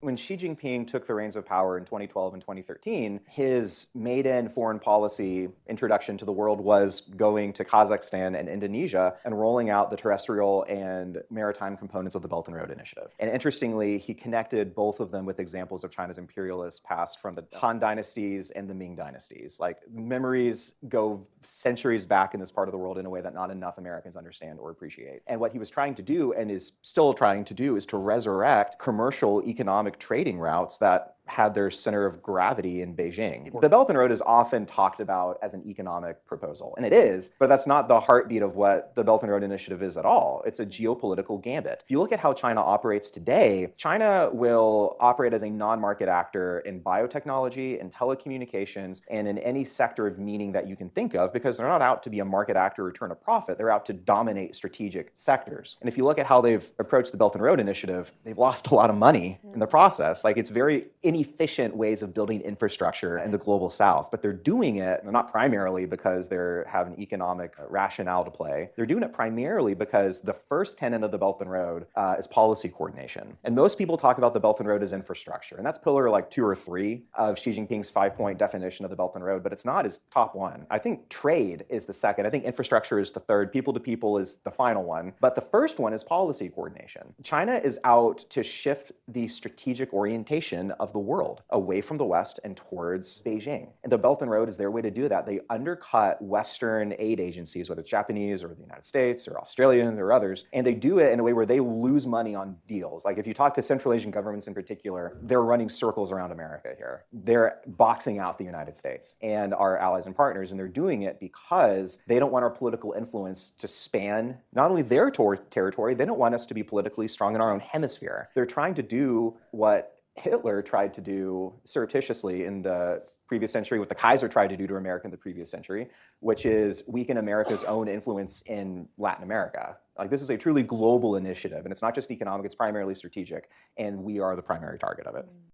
When Xi Jinping took the reins of power in 2012 and 2013, his maiden foreign policy introduction to the world was going to Kazakhstan and Indonesia and rolling out the terrestrial and maritime components of the Belt and Road Initiative. And interestingly, he connected both of them with examples of China's imperialist past from the Han dynasties and the Ming dynasties. Like, memories go centuries back in this part of the world in a way that not enough Americans understand or appreciate. And what he was trying to do, and is still trying to do, is to resurrect commercial economic trading routes that had their center of gravity in Beijing. The Belt and Road is often talked about as an economic proposal, and it is, but that's not the heartbeat of what the Belt and Road Initiative is at all. It's a geopolitical gambit. If you look at how China operates today, China will operate as a non-market actor in biotechnology, in telecommunications, and in any sector of meaning that you can think of, because they're not out to be a market actor or turn a profit. They're out to dominate strategic sectors. And if you look at how they've approached the Belt and Road Initiative, they've lost a lot of money in the process. Like, it's very inefficient ways of building infrastructure in the global south, but they're doing it not primarily because they have an economic rationale to play. They're doing it primarily because the first tenet of the Belt and Road is policy coordination. And most people talk about the Belt and Road as infrastructure, and that's pillar like 2 or 3 of Xi Jinping's 5-point definition of the Belt and Road, but it's not his top one. I think trade is the second. I think infrastructure is the third. People to people is the final one. But the first one is policy coordination. China is out to shift the strategic orientation of the world away from the West and towards Beijing. And the Belt and Road is their way to do that. They undercut Western aid agencies, whether it's Japanese or the United States or Australian or others, and they do it in a way where they lose money on deals. Like, if you talk to Central Asian governments in particular, they're running circles around America here. They're boxing out the United States and our allies and partners, and they're doing it because they don't want our political influence to span not only their territory, they don't want us to be politically strong in our own hemisphere. They're trying to do what Hitler tried to do surreptitiously in the previous century, what the Kaiser tried to do to America in the previous century, which is weaken America's own influence in Latin America. Like, this is a truly global initiative, and it's not just economic, it's primarily strategic, and we are the primary target of it.